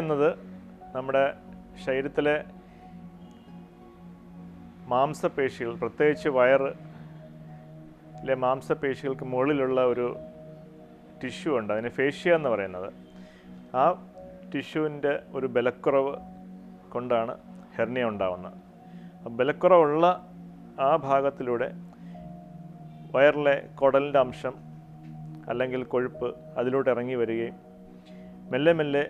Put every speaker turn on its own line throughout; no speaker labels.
എന്നത് നമ്മുടെ ശരീരത്തിലെ മാംസപേശികൾ, പ്രത്യേകിച്ച് വയറിലെ മാംസപേശികൾക്ക് മുകളിലുള്ള ഒരു ടിഷ്യൂ ഉണ്ട്, അതിന് ഫേഷ്യ എന്ന് പറയുന്നത്. ആ ടിഷ്യൂവിൻ്റെ ഒരു ബലക്കുറവ് കൊണ്ടാണ് ഹെർണിയ ഉണ്ടാവുന്നത്. ബലക്കുറവുള്ള ആ ഭാഗത്തിലൂടെ വയറിലെ കുടലിൻ്റെ അംശം അല്ലെങ്കിൽ കൊഴുപ്പ് അതിലൂടെ ഇറങ്ങി വരികയും മെല്ലെ മെല്ലെ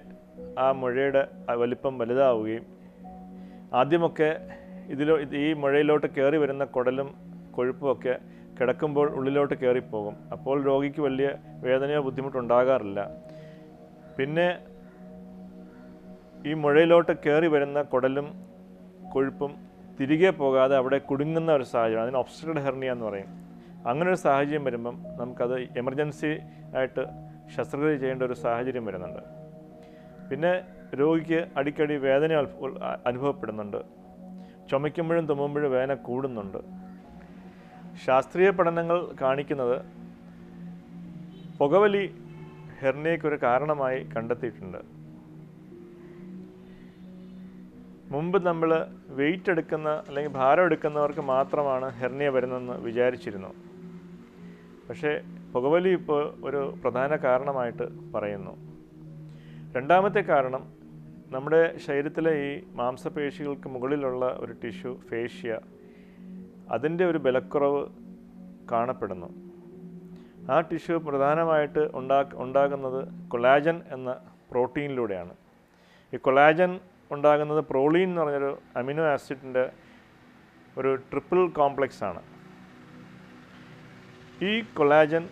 ആ മുഴയുടെ വലിപ്പം വലുതാവുകയും ആദ്യമൊക്കെ ഈ മുഴയിലോട്ട് കയറി വരുന്ന കുടലും കൊഴുപ്പുമൊക്കെ കിടക്കുമ്പോൾ ഉള്ളിലോട്ട് കയറിപ്പോകും. അപ്പോൾ രോഗിക്ക് വലിയ വേദനയോ ബുദ്ധിമുട്ടുണ്ടാകാറില്ല. പിന്നെ ഈ മുഴയിലോട്ട് കയറി വരുന്ന കുടലും കൊഴുപ്പും തിരികെ പോകാതെ അവിടെ കുടുങ്ങുന്ന ഒരു സാഹചര്യം, അതിന് ഒബ്സ്ട്രക്റ്റഡ് ഹെർണിയ എന്ന് പറയും. അങ്ങനെ ഒരു സാഹചര്യം വരുമ്പം നമുക്കത് എമർജൻസി ആയിട്ട് ശസ്ത്രക്രിയ ചെയ്യേണ്ട ഒരു സാഹചര്യം വരുന്നുണ്ട്. പിന്നെ രോഗിക്ക് അടിക്കടി വേദന അനുഭവപ്പെടുന്നുണ്ട്, ചുമയ്ക്കുമ്പോഴും തുമ്മുമ്പോഴും വേദന കൂടുന്നുണ്ട്. ശാസ്ത്രീയ പഠനങ്ങൾ കാണിക്കുന്നത് പുകവലി ഹെർണിയയ്ക്കൊരു കാരണമായി കണ്ടെത്തിയിട്ടുണ്ട്. മുമ്പ് നമ്മൾ വെയിറ്റ് എടുക്കുന്ന അല്ലെങ്കിൽ ഭാരം എടുക്കുന്നവർക്ക് മാത്രമാണ് ഹെർണിയ വരുന്നതെന്ന് വിചാരിച്ചിരുന്നു. പക്ഷേ പുകവലി ഇപ്പോൾ ഒരു പ്രധാന കാരണമായിട്ട് പറയുന്നു. രണ്ടാമത്തെ കാരണം, നമ്മുടെ ശരീരത്തിലെ ഈ മാംസപേശികൾക്ക് മുകളിലുള്ള ഒരു ടിഷ്യൂ ഫേഷ്യ, അതിൻ്റെ ഒരു ബലക്കുറവ് കാണപ്പെടുന്നു. ആ ടിഷ്യൂ പ്രധാനമായിട്ട് ഉണ്ടാകുന്നത് കൊളാജൻ എന്ന പ്രോട്ടീനിലൂടെയാണ്. ഈ കൊളാജൻ ഉണ്ടാകുന്നത് പ്രോളീൻ എന്ന് പറഞ്ഞൊരു അമിനോ ആസിഡിൻ്റെ ഒരു ട്രിപ്പിൾ കോംപ്ലക്സ് ആണ്. ഈ കൊളാജൻ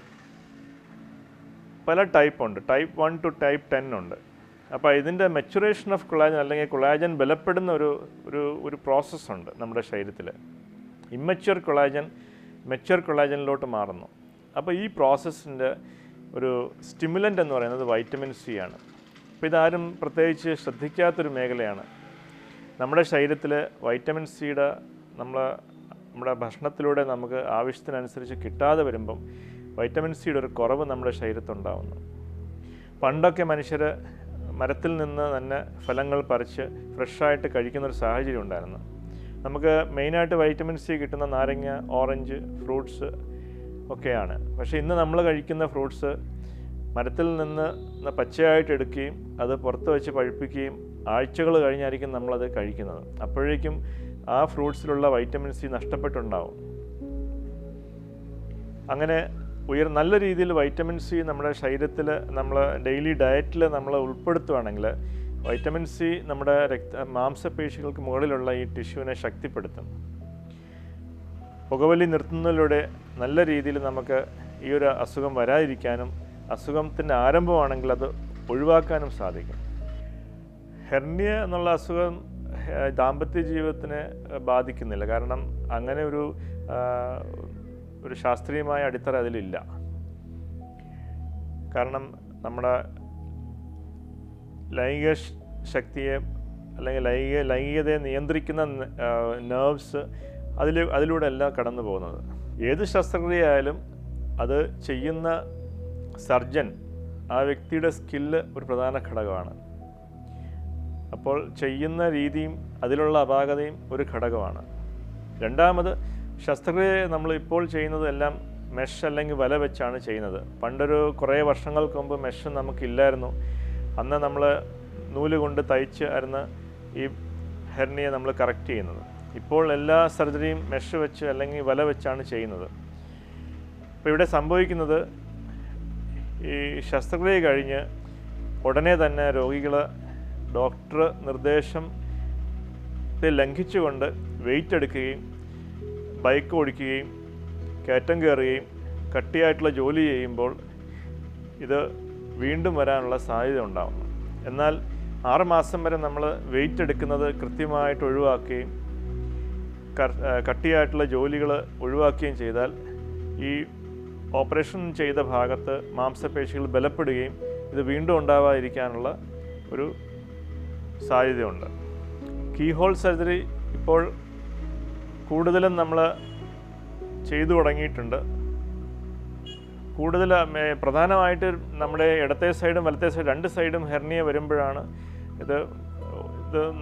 പല ടൈപ്പ് ഉണ്ട്, ടൈപ്പ് 1 to ടൈപ്പ് 10 ഉണ്ട്. അപ്പോൾ ഇതിൻ്റെ മെച്ചുറേഷൻ ഓഫ് കൊളാജൻ അല്ലെങ്കിൽ കൊളാജൻ ബലപ്പെടുന്ന ഒരു പ്രോസസ്സുണ്ട് നമ്മുടെ ശരീരത്തിൽ. ഇമ്മച്വർ കൊളാജൻ മെച്വർ കൊളാജനിലോട്ട് മാറുന്നു. അപ്പോൾ ഈ പ്രോസസ്സിൻ്റെ ഒരു സ്റ്റിമുലൻ്റ് എന്ന് പറയുന്നത് വൈറ്റമിൻ സി ആണ്. അപ്പോൾ ഇതാരും പ്രത്യേകിച്ച് ശ്രദ്ധിക്കാത്തൊരു മേഖലയാണ്. നമ്മുടെ ശരീരത്തിൽ വൈറ്റമിൻ സിയുടെ നമ്മുടെ ഭക്ഷണത്തിലൂടെ നമുക്ക് ആവശ്യത്തിനനുസരിച്ച് കിട്ടാതെ വരുമ്പം വൈറ്റമിൻ സിയുടെ ഒരു കുറവ് നമ്മുടെ ശരീരത്തുണ്ടാകുന്നു. പണ്ടൊക്കെ മനുഷ്യർ മരത്തിൽ നിന്ന് തന്നെ ഫലങ്ങൾ പറിച്ച് ഫ്രഷായിട്ട് കഴിക്കുന്നൊരു സാഹചര്യം ഉണ്ടായിരുന്നു. നമുക്ക് മെയിനായിട്ട് വൈറ്റമിൻ സി കിട്ടുന്ന നാരങ്ങ, ഓറഞ്ച്, ഫ്രൂട്ട്സ് ഒക്കെയാണ്. പക്ഷേ ഇന്ന് നമ്മൾ കഴിക്കുന്ന ഫ്രൂട്ട്സ് മരത്തിൽ നിന്ന് പച്ചയായിട്ട് എടുക്കുകയും അത് പുറത്ത് വെച്ച് പഴുപ്പിക്കുകയും ആഴ്ചകൾ കഴിഞ്ഞായിരിക്കും നമ്മളത് കഴിക്കുന്നത്. അപ്പോഴേക്കും ആ ഫ്രൂട്ട്സിലുള്ള വൈറ്റമിൻ സി നഷ്ടപ്പെട്ടുണ്ടാവും. അങ്ങനെ നല്ല രീതിയിൽ വൈറ്റമിൻ സി നമ്മുടെ ശരീരത്തിൽ നമ്മൾ ഡെയിലി ഡയറ്റിൽ നമ്മൾ ഉൾപ്പെടുത്തുകയാണെങ്കിൽ വൈറ്റമിൻ സി നമ്മുടെ മാംസപേശികൾക്ക് മുകളിലുള്ള ഈ ടിഷ്യൂവിനെ ശക്തിപ്പെടുത്തും. പുകവലി നിർത്തുന്നതിലൂടെ നല്ല രീതിയിൽ നമുക്ക് ഈ ഒരു അസുഖം വരാതിരിക്കാനും അസുഖത്തിൻ്റെ ആരംഭമാണെങ്കിൽ അത് ഒഴിവാക്കാനും സാധിക്കും. ഹെർണിയ എന്നുള്ള അസുഖം ദാമ്പത്യ ജീവിതത്തിനെ ബാധിക്കുന്നില്ല. കാരണം അങ്ങനെ ഒരു ശാസ്ത്രീയമായ അടിത്തറ അതിലില്ല. കാരണം നമ്മുടെ ലൈംഗിക ശക്തിയെ അല്ലെങ്കിൽ ലൈംഗികതയെ നിയന്ത്രിക്കുന്ന നെർവ്സ് അതിലൂടെ അല്ല കടന്നു പോകുന്നത്. ഏത് ശസ്ത്രക്രിയയായാലും അത് ചെയ്യുന്ന സർജൻ, ആ വ്യക്തിയുടെ സ്കില്ല് ഒരു പ്രധാന ഘടകമാണ്. അപ്പോൾ ചെയ്യുന്ന രീതിയും അതിലുള്ള അപാകതയും ഒരു ഘടകമാണ്. രണ്ടാമത്, ശസ്ത്രക്രിയ നമ്മൾ ഇപ്പോൾ ചെയ്യുന്നതെല്ലാം മെഷ് അല്ലെങ്കിൽ വല വെച്ചാണ് ചെയ്യുന്നത്. കുറേ വർഷങ്ങൾക്ക് മുമ്പ് മെഷ് നമുക്കില്ലായിരുന്നു. അന്ന് നമ്മൾ നൂല് കൊണ്ട് തയ്ച്ച് ആയിരുന്നു ഈ ഹെർണിയ നമ്മൾ കറക്റ്റ് ചെയ്യുന്നത്. ഇപ്പോൾ എല്ലാ സർജറിയും മെഷ് വെച്ച് അല്ലെങ്കിൽ വല വെച്ചാണ് ചെയ്യുന്നത്. അപ്പോൾ ഇവിടെ സംഭവിക്കുന്നത്, ഈ ശസ്ത്രക്രിയ കഴിഞ്ഞ് ഉടനെ തന്നെ രോഗികൾ ഡോക്ടർ നിർദ്ദേശത്തെ ലംഘിച്ചുകൊണ്ട് വെയിറ്റ് എടുക്കുകയും ബൈക്ക് ഓടിക്കുകയും കയറ്റം കയറുകയും കട്ടിയായിട്ടുള്ള ജോലി ചെയ്യുമ്പോൾ ഇത് വീണ്ടും വരാനുള്ള സാധ്യത ഉണ്ടാകുന്നു. എന്നാൽ 6 മാസം വരെ നമ്മൾ വെയിറ്റ് എടുക്കുന്നത് കൃത്യമായിട്ട് ഒഴിവാക്കുകയും കട്ടിയായിട്ടുള്ള ജോലികൾ ഒഴിവാക്കുകയും ചെയ്താൽ ഈ ഓപ്പറേഷൻ ചെയ്ത ഭാഗത്ത് മാംസപേശികൾ ബലപ്പെടുകയും ഇത് വീണ്ടും ഉണ്ടാവാതിരിക്കാനുള്ള ഒരു സാധ്യതയുണ്ട്. കീഹോൾ സർജറി ഇപ്പോൾ കൂടുതലും നമ്മൾ ചെയ്തു തുടങ്ങിയിട്ടുണ്ട്. പ്രധാനമായിട്ട് നമ്മുടെ ഇടത്തെ സൈഡും വലത്തെ സൈഡും 2 സൈഡും ഹെർണിയ വരുമ്പോഴാണ് ഇത്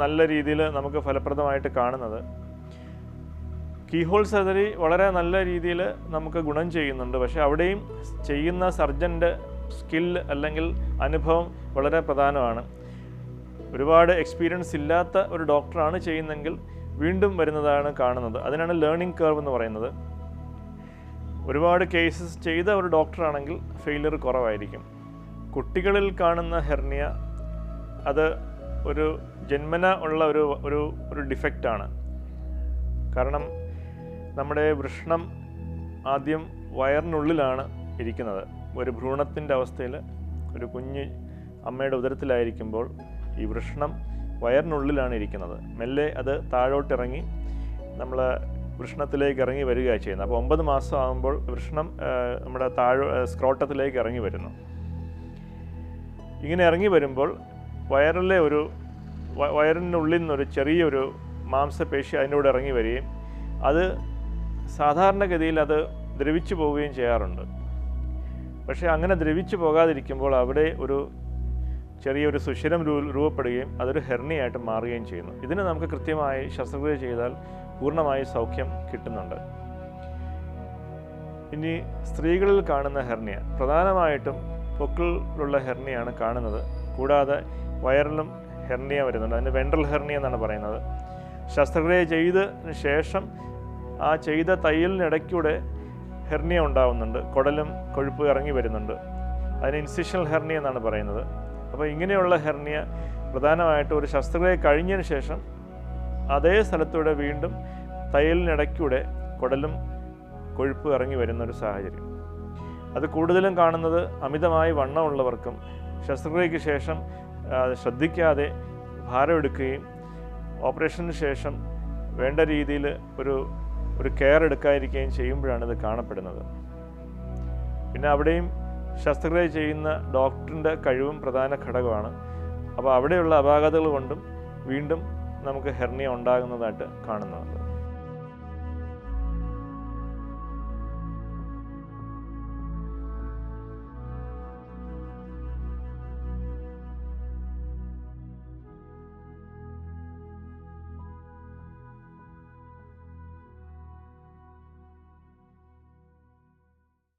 നല്ല രീതിയിൽ നമുക്ക് ഫലപ്രദമായിട്ട് കാണുന്നത്. കീഹോൾ സർജറി വളരെ നല്ല രീതിയിൽ നമുക്ക് ഗുണം ചെയ്യുന്നുണ്ട്. പക്ഷേ അവിടെയും ചെയ്യുന്ന സർജൻ്റെ സ്കിൽ അല്ലെങ്കിൽ അനുഭവം വളരെ പ്രധാനമാണ്. ഒരുപാട് എക്സ്പീരിയൻസ് ഇല്ലാത്ത ഒരു ഡോക്ടറാണ് ചെയ്യുന്നതെങ്കിൽ വീണ്ടും വരുന്നതാണ് കാണുന്നത്. അതിനാണ് ലേണിംഗ് കർവ് എന്ന് പറയുന്നത്. ഒരുപാട് കേസസ് ചെയ്ത ഒരു ഡോക്ടറാണെങ്കിൽ ഫെയിലിയർ കുറവായിരിക്കും. കുട്ടികളിൽ കാണുന്ന ഹെർണിയ അത് ഒരു ജന്മന ഉള്ള ഒരു ഡിഫക്റ്റാണ്. കാരണം നമ്മുടെ വൃഷ്ണം ആദ്യം വയറിനുള്ളിലാണ് ഇരിക്കുന്നത്. ഒരു ഭ്രൂണത്തിൻ്റെ അവസ്ഥയിൽ ഒരു കുഞ്ഞ് അമ്മയുടെ ഉദരത്തിലായിരിക്കുമ്പോൾ ഈ വൃഷ്ണം വയറിനുള്ളിലാണ് ഇരിക്കുന്നത്. മെല്ലെ അത് താഴോട്ടിറങ്ങി നമ്മൾ വൃഷ്ണത്തിലേക്ക് ഇറങ്ങി വരികയാണ് ചെയ്യുന്നത്. അപ്പോൾ 9 മാസം ആകുമ്പോൾ വൃഷ്ണം നമ്മുടെ സ്ക്രോട്ടത്തിലേക്ക് ഇറങ്ങി വരുന്നു. ഇങ്ങനെ ഇറങ്ങി വരുമ്പോൾ വയറിനുള്ളിൽ നിന്നൊരു ചെറിയൊരു മാംസപേശി അതിൻ്റെ കൂടെ ഇറങ്ങി വരികയും അത് സാധാരണഗതിയിൽ അത് ദ്രവിച്ചു പോവുകയും ചെയ്യാറുണ്ട്. പക്ഷേ അങ്ങനെ ദ്രവിച്ചു പോകാതിരിക്കുമ്പോൾ അവിടെ ചെറിയൊരു സുഷിരം രൂപപ്പെടുകയും അതൊരു ഹെർണിയായിട്ട് മാറുകയും ചെയ്യുന്നു. ഇതിന് നമുക്ക് കൃത്യമായി ശസ്ത്രക്രിയ ചെയ്താൽ പൂർണ്ണമായി സൗഖ്യം കിട്ടുന്നുണ്ട്. ഇനി സ്ത്രീകളിൽ കാണുന്ന ഹെർണിയ പ്രധാനമായിട്ടും പൊക്കിളിലുള്ള ഹെർണിയാണ് കാണുന്നത്. കൂടാതെ വയറിലും ഹെർണിയ വരുന്നുണ്ട്. അതിന് വെൻട്രൽ ഹെർണിയ എന്നാണ് പറയുന്നത്. ശസ്ത്രക്രിയ ചെയ്തതിന് ശേഷം ആ ചെയ്ത തയ്യലിനിടയ്ക്കൂടെ ഹെർണിയ ഉണ്ടാവുന്നുണ്ട്. കുടലും കൊഴുപ്പ് ഇറങ്ങി വരുന്നുണ്ട്. അതിന് ഇൻസിഷണൽ ഹെർണിയ എന്നാണ് പറയുന്നത്. അപ്പോൾ ഇങ്ങനെയുള്ള ഹെർണിയ പ്രധാനമായിട്ടും ഒരു ശസ്ത്രക്രിയ കഴിഞ്ഞതിന് ശേഷം അതേ സ്ഥലത്തൂടെ വീണ്ടും തയ്യലിനിടയ്ക്കൂടെ കുടലും കൊഴുപ്പ് ഇറങ്ങി വരുന്നൊരു സാഹചര്യം. അത് കൂടുതലും കാണുന്നത് അമിതമായി വണ്ണമുള്ളവർക്കും ശസ്ത്രക്രിയയ്ക്ക് ശേഷം ശ്രദ്ധിക്കാതെ ഭാരമെടുക്കുകയും ഓപ്പറേഷന് ശേഷം വേണ്ട രീതിയിൽ ഒരു കെയർ എടുക്കാതിരിക്കുകയും ചെയ്യുമ്പോഴാണ് ഇത് കാണപ്പെടുന്നത്. പിന്നെ അവിടെയും ശസ്ത്രക്രിയ ചെയ്യുന്ന ഡോക്ടറിൻ്റെ കഴിവും പ്രധാന ഘടകമാണ്. അപ്പോൾ അവിടെയുള്ള അപാകതകൾ കൊണ്ടും വീണ്ടും നമുക്ക് ഹെർണിയ ഉണ്ടാകുന്നതായിട്ട് കാണുന്നുണ്ട്.